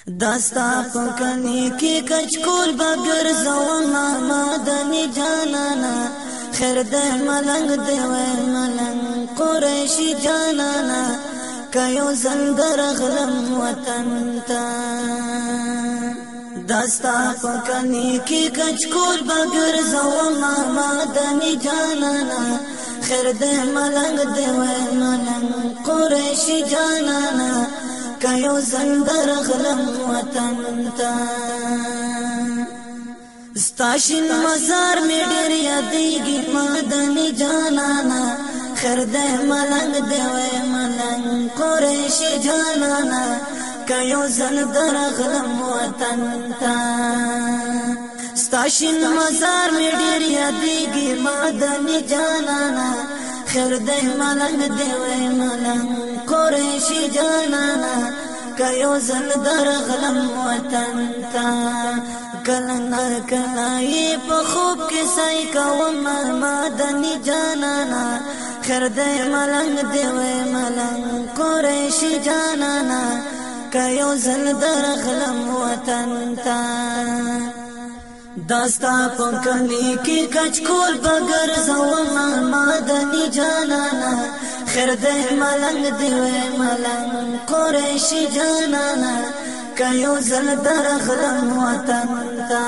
داستا پکلی کی کچکول بگر زوما مدنی جانانا خیر ده ملنگ دیوی ملنگ قریشی جانانا کیو زندر غلم وطن تا داستا پکلی کی کچکول بگر زوما مدنی جانانا خیر ده ملنگ دیوی ملنگ قریشی جانانا کیو زندر غلم وطن تا ستاشن مزار می ډیر یادېږي مدني جانانا خیر ده ملنګ دیوی ملنګ قریشي جانانا کیو زندر غلم وطن تا ستاشن مزار می ډیر یادېږي مدني جانانا خیر ده ملنګ دیوی ملنګ قریشی جانانا کیو زندر غلم وطن تا کلنا کلای په خوب کې سای کوم مدني جانانا خیر ده ملنګ دیوی ملنګ قریشی جانانا کیو زندر غلم وطن تا داستا پکلی کی کچکول بگر زوما مدنی جانانا خیر ده ملنگ دیوی ملنگ قریشی جانانا کیو زندر غلم وطن تا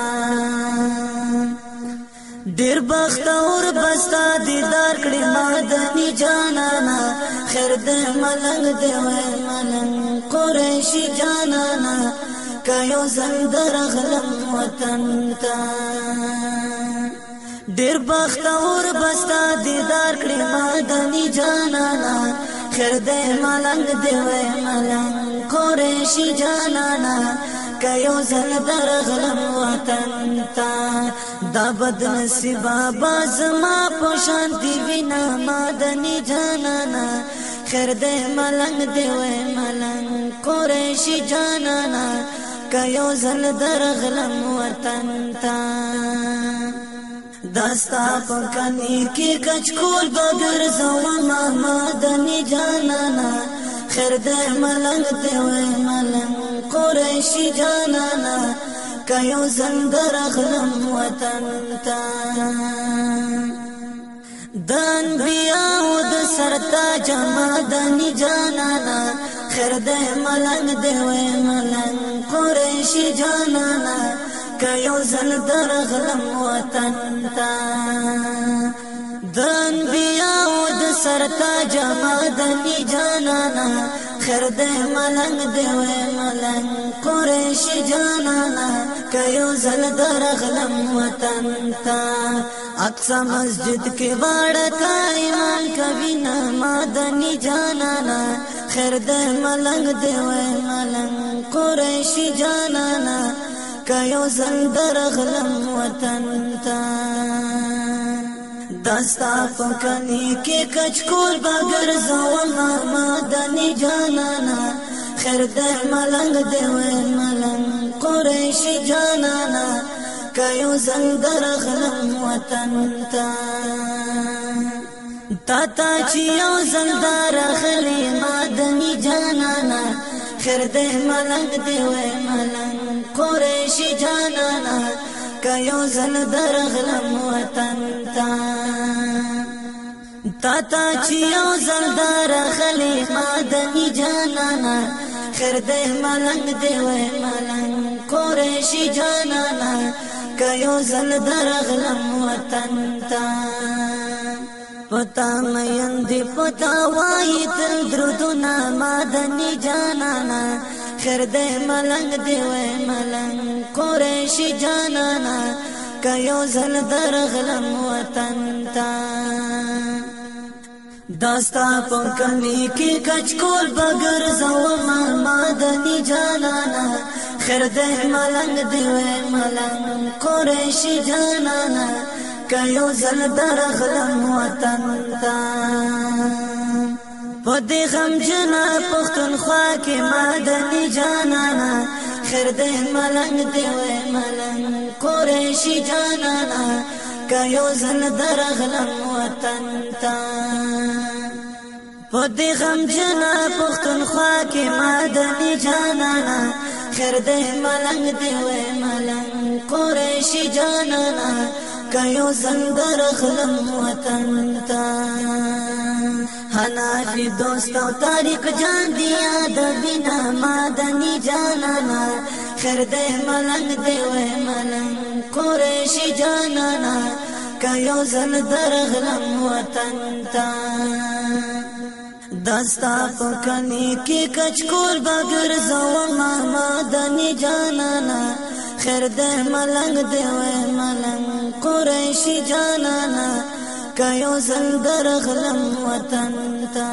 دیر بخت اور بستا دیدار کړي مدنی جانانا خیر ده ملنگ دیوی ملنگ قریشی جانانا کیو زندر غلم وطن تا ډیر بخت اور بستا دیدار کړي مدني جانانا خیر ده ملنګ دیوی ملنګ قریشي جانانا کیو زندر غلم وطن تا دا بد نصیبا باز ما پوشان دی وینا مدني جانانا خیر ده ملنګ دیوی ملنګ قریشي جانانا کیو زندر غلم وطن تا داستا پکلی کی کچکول بگر زوما مدنی جانانا خیر ده ملنگ دیوی ملنگ قریشی جانانا کیو زندر غلم وطن تا دن بیاو د سرتاج مدنی جانانا خیر ده ملنگ دیوی ملنگ قریشی جانانا کیو زندر غلم وطن تا دن بیاو د سرتاج مدنی جانانا خیر ده ملنگ دیوی ملنگ قریشی جانانا کیو زندر غلم وطن تا اقصا مسجد کے واڑتا ایمان کبینا مدنی جانانا خیر ده ملنگ دیوی ملنگ قریشی جانانا کیو زندر غلم وطن تا داستا پکلی کی کچکول بگر زوما مدنی جانانا خیر ده ملنگ دیوی ملنگ قریشی جانانا کیو زندر غلم وطن تا تا چیو زندر غلی مدنی جانانا خیر ده ملنگ دیوی ملنگ قریشی جانانا کیو زندر غلم وطن تا چیو زندر غلی مدنی جانانا خیر ده ملنگ دیوی ملنگ قریشی جانانا کیو زندر غلم وطن تا پتا مین دی پتا وائی تل درودنا مدنی جانانا خیر ده ملنگ دیوی ملنگ قریشی جانانا کیو زندر غلم وطن تا داستا پکلی کی کچکول بگر زوما مدنی جانانا خیر ده ملنگ دیوی ملنگ قریشی جانانا کیو زندر غلم وطن تا پدی غم جنا پختونخوا کی مدنی جانانا خیر ده ملنگ دیوی ملنگ قریشی جانانا کیو زندر غلم وطن تا پدی غم جنا پختونخوا کی مدنی جانانا خیر دے ملنگ دے وے ملنگ قریشی جانانا کایو زندر خلم وطن تا حنافی دوست و طارق جان دیا دبینا مادنی جانانا خیر دے ملنگ دے وے ملنگ قریشی جانانا کایو زندر خلم وطن تا دستا پکنی کی کچکور بگر زو مادنی جانانا خیر دے ملنگ دے وے ملنگ قریشی جانانا کایو زل در غلم وطن تا